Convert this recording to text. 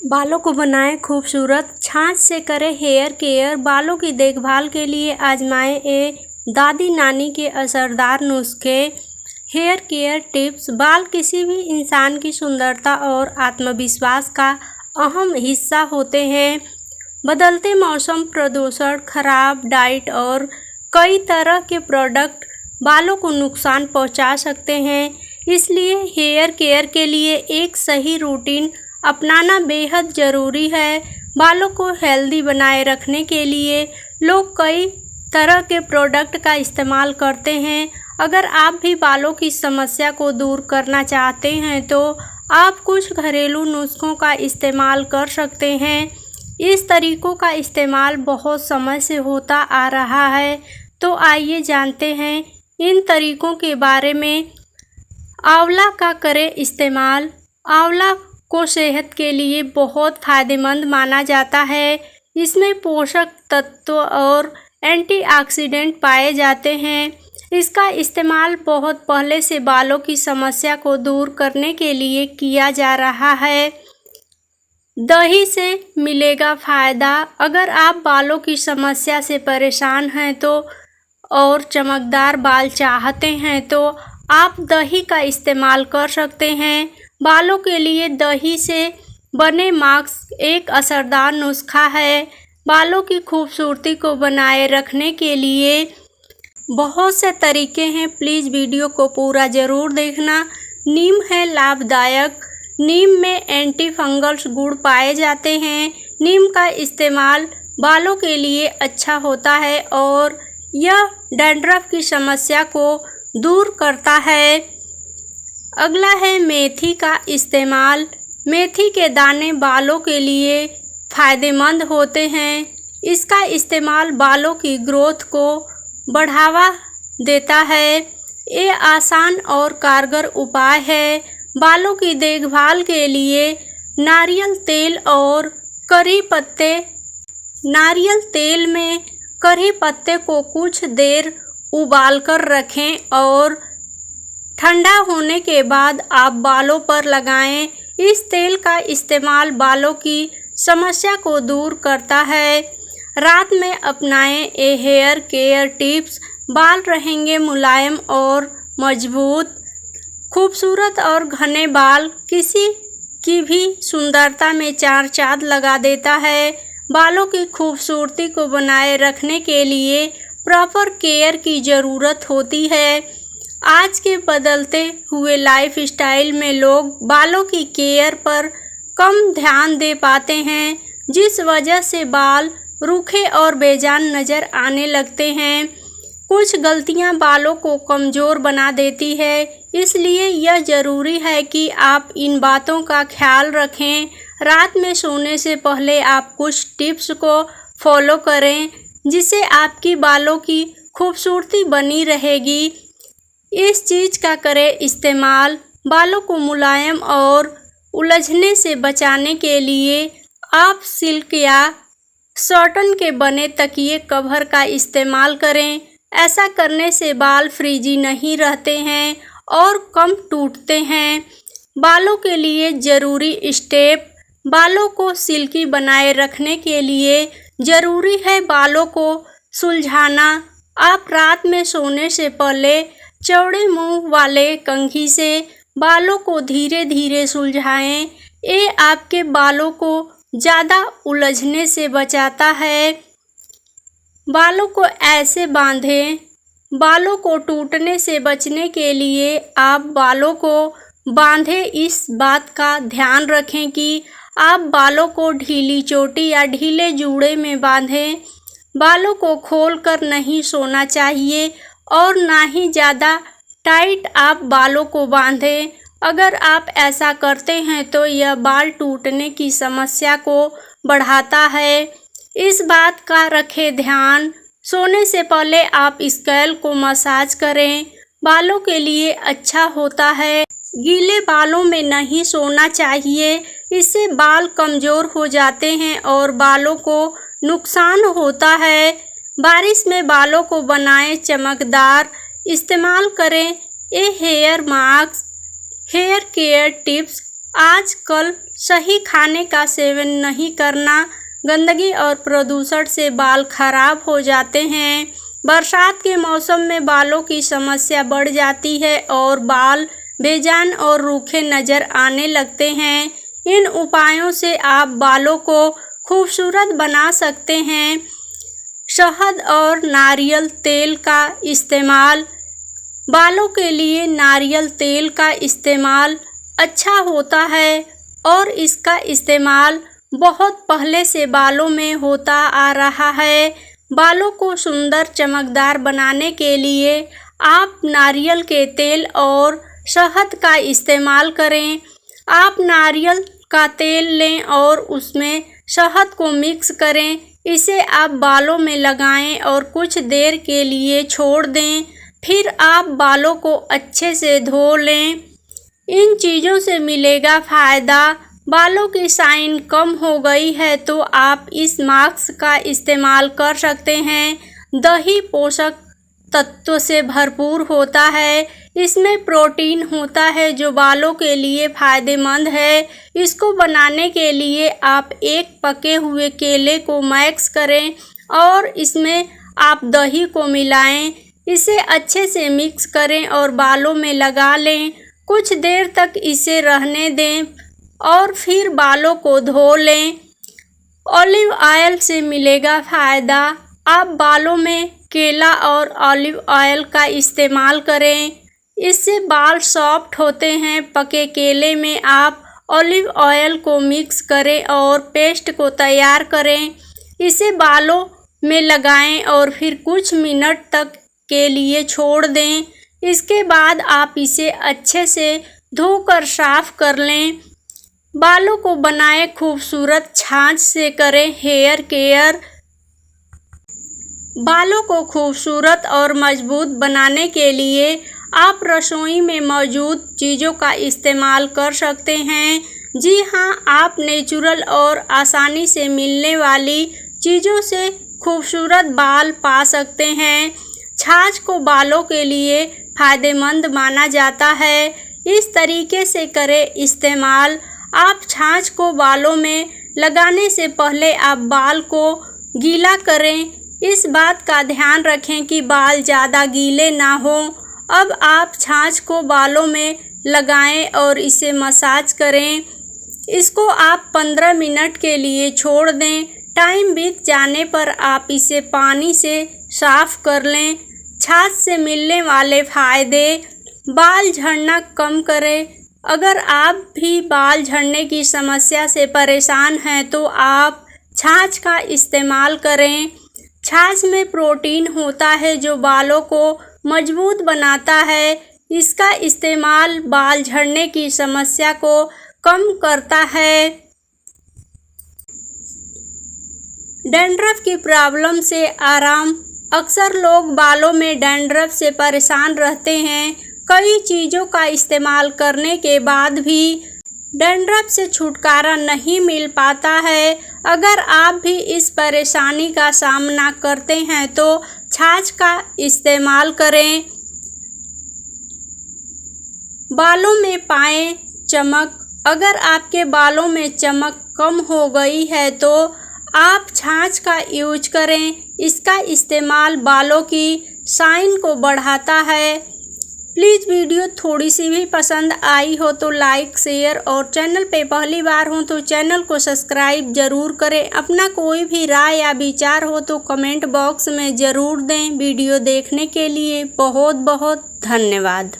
बालों को बनाएं खूबसूरत, छाछ से करें हेयर केयर। बालों की देखभाल के लिए आजमाएं ये दादी नानी के असरदार नुस्खे। Hair care tips. बाल किसी भी इंसान की सुंदरता और आत्मविश्वास का अहम हिस्सा होते हैं। बदलते मौसम, प्रदूषण, खराब डाइट और कई तरह के प्रोडक्ट बालों को नुकसान पहुंचा सकते हैं। इसलिए हेयर केयर के लिए एक सही रूटीन अपनाना बेहद ज़रूरी है। बालों को हेल्दी बनाए रखने के लिए लोग कई तरह के प्रोडक्ट का इस्तेमाल करते हैं। अगर आप भी बालों की समस्या को दूर करना चाहते हैं तो आप कुछ घरेलू नुस्खों का इस्तेमाल कर सकते हैं। इस तरीक़ों का इस्तेमाल बहुत समय से होता आ रहा है, तो आइए जानते हैं इन तरीक़ों के बारे में। आंवला का करें इस्तेमाल। आंवला को सेहत के लिए बहुत फ़ायदेमंद माना जाता है। इसमें पोषक तत्व और एंटीऑक्सीडेंट पाए जाते हैं। इसका इस्तेमाल बहुत पहले से बालों की समस्या को दूर करने के लिए किया जा रहा है। दही से मिलेगा फ़ायदा। अगर आप बालों की समस्या से परेशान हैं तो और चमकदार बाल चाहते हैं तो आप दही का इस्तेमाल कर सकते हैं। बालों के लिए दही से बने मास्क एक असरदार नुस्खा है। बालों की खूबसूरती को बनाए रखने के लिए बहुत से तरीके हैं, प्लीज़ वीडियो को पूरा ज़रूर देखना। नीम है लाभदायक। नीम में एंटी फंगल गुण पाए जाते हैं। नीम का इस्तेमाल बालों के लिए अच्छा होता है और यह डैंड्रफ की समस्या को दूर करता है। अगला है मेथी का इस्तेमाल। मेथी के दाने बालों के लिए फ़ायदेमंद होते हैं। इसका इस्तेमाल बालों की ग्रोथ को बढ़ावा देता है। ये आसान और कारगर उपाय है। बालों की देखभाल के लिए नारियल तेल और करी पत्ते। नारियल तेल में करी पत्ते को कुछ देर उबालकर रखें और ठंडा होने के बाद आप बालों पर लगाएं। इस तेल का इस्तेमाल बालों की समस्या को दूर करता है। रात में अपनाएं ये हेयर केयर टिप्स। बाल रहेंगे मुलायम और मजबूत। खूबसूरत और घने बाल किसी की भी सुंदरता में चार चांद लगा देता है। बालों की खूबसूरती को बनाए रखने के लिए प्रॉपर केयर की ज़रूरत होती है। आज के बदलते हुए लाइफ स्टाइल में लोग बालों की केयर पर कम ध्यान दे पाते हैं, जिस वजह से बाल रूखे और बेजान नज़र आने लगते हैं। कुछ गलतियां बालों को कमज़ोर बना देती है, इसलिए यह ज़रूरी है कि आप इन बातों का ख्याल रखें। रात में सोने से पहले आप कुछ टिप्स को फॉलो करें, जिससे आपकी बालों की खूबसूरती बनी रहेगी। इस चीज़ का करें इस्तेमाल। बालों को मुलायम और उलझने से बचाने के लिए आप सिल्क या सॉटन के बने तकिए कवर का इस्तेमाल करें। ऐसा करने से बाल फ्रीजी नहीं रहते हैं और कम टूटते हैं। बालों के लिए ज़रूरी स्टेप। बालों को सिल्की बनाए रखने के लिए ज़रूरी है बालों को सुलझाना। आप रात में सोने से पहले चौड़े मुंह वाले कंघी से बालों को धीरे धीरे सुलझाएं। ये आपके बालों को ज़्यादा उलझने से बचाता है। बालों को ऐसे बांधें। बालों को टूटने से बचने के लिए आप बालों को बांधें। इस बात का ध्यान रखें कि आप बालों को ढीली चोटी या ढीले जूड़े में बांधें। बालों को खोलकर नहीं सोना चाहिए और ना ही ज़्यादा टाइट आप बालों को बांधें। अगर आप ऐसा करते हैं तो यह बाल टूटने की समस्या को बढ़ाता है। इस बात का रखें ध्यान। सोने से पहले आप स्कैल्प को मसाज करें। बालों के लिए अच्छा होता है। गीले बालों में नहीं सोना चाहिए, इससे बाल कमज़ोर हो जाते हैं और बालों को नुकसान होता है। बारिश में बालों को बनाएं चमकदार। इस्तेमाल करें ये hair mask. Hair care tips. आजकल सही खाने का सेवन नहीं करना, गंदगी और प्रदूषण से बाल खराब हो जाते हैं। बरसात के मौसम में बालों की समस्या बढ़ जाती है और बाल बेजान और रूखे नज़र आने लगते हैं। इन उपायों से आप बालों को खूबसूरत बना सकते हैं। शहद और नारियल तेल का इस्तेमाल। बालों के लिए नारियल तेल का इस्तेमाल अच्छा होता है और इसका इस्तेमाल बहुत पहले से बालों में होता आ रहा है। बालों को सुंदर चमकदार बनाने के लिए आप नारियल के तेल और शहद का इस्तेमाल करें। आप नारियल का तेल लें और उसमें शहद को मिक्स करें। इसे आप बालों में लगाएं और कुछ देर के लिए छोड़ दें। फिर आप बालों को अच्छे से धो लें। इन चीज़ों से मिलेगा फ़ायदा। बालों की शाइन कम हो गई है तो आप इस मास्क का इस्तेमाल कर सकते हैं। दही पोषक तत्वों से भरपूर होता है। इसमें प्रोटीन होता है जो बालों के लिए फ़ायदेमंद है। इसको बनाने के लिए आप एक पके हुए केले को मैश करें और इसमें आप दही को मिलाएं। इसे अच्छे से मिक्स करें और बालों में लगा लें। कुछ देर तक इसे रहने दें और फिर बालों को धो लें। ऑलिव ऑयल से मिलेगा फ़ायदा। आप बालों में केला और ऑलिव ऑयल का इस्तेमाल करें, इससे बाल सॉफ्ट होते हैं। पके केले में आप ऑलिव ऑयल को मिक्स करें और पेस्ट को तैयार करें। इसे बालों में लगाएं और फिर कुछ मिनट तक के लिए छोड़ दें। इसके बाद आप इसे अच्छे से धोकर साफ कर लें। बालों को बनाएं खूबसूरत। छाछ से करें हेयर केयर। बालों को खूबसूरत और मजबूत बनाने के लिए आप रसोई में मौजूद चीज़ों का इस्तेमाल कर सकते हैं। जी हाँ, आप नेचुरल और आसानी से मिलने वाली चीज़ों से खूबसूरत बाल पा सकते हैं। छाछ को बालों के लिए फ़ायदेमंद माना जाता है। इस तरीके से करें इस्तेमाल। आप छाछ को बालों में लगाने से पहले आप बाल को गीला करें। इस बात का ध्यान रखें कि बाल ज़्यादा गीले ना हों। अब आप छाछ को बालों में लगाएं और इसे मसाज करें। इसको आप 15 मिनट के लिए छोड़ दें। टाइम बीत जाने पर आप इसे पानी से साफ कर लें। छाछ से मिलने वाले फ़ायदे। बाल झड़ना कम करें। अगर आप भी बाल झड़ने की समस्या से परेशान हैं तो आप छाछ का इस्तेमाल करें। छाछ में प्रोटीन होता है जो बालों को मजबूत बनाता है। इसका इस्तेमाल बाल झड़ने की समस्या को कम करता है। डैंड्रफ की प्रॉब्लम से आराम। अक्सर लोग बालों में डैंड्रफ से परेशान रहते हैं। कई चीज़ों का इस्तेमाल करने के बाद भी डैंड्रफ से छुटकारा नहीं मिल पाता है। अगर आप भी इस परेशानी का सामना करते हैं तो छाछ का इस्तेमाल करें। बालों में पाएं चमक। अगर आपके बालों में चमक कम हो गई है तो आप छाछ का यूज करें। इसका इस्तेमाल बालों की शाइन को बढ़ाता है। प्लीज़ वीडियो थोड़ी सी भी पसंद आई हो तो लाइक शेयर और चैनल पे पहली बार हो तो चैनल को सब्सक्राइब ज़रूर करें। अपना कोई भी राय या विचार हो तो कमेंट बॉक्स में ज़रूर दें। वीडियो देखने के लिए बहुत बहुत धन्यवाद।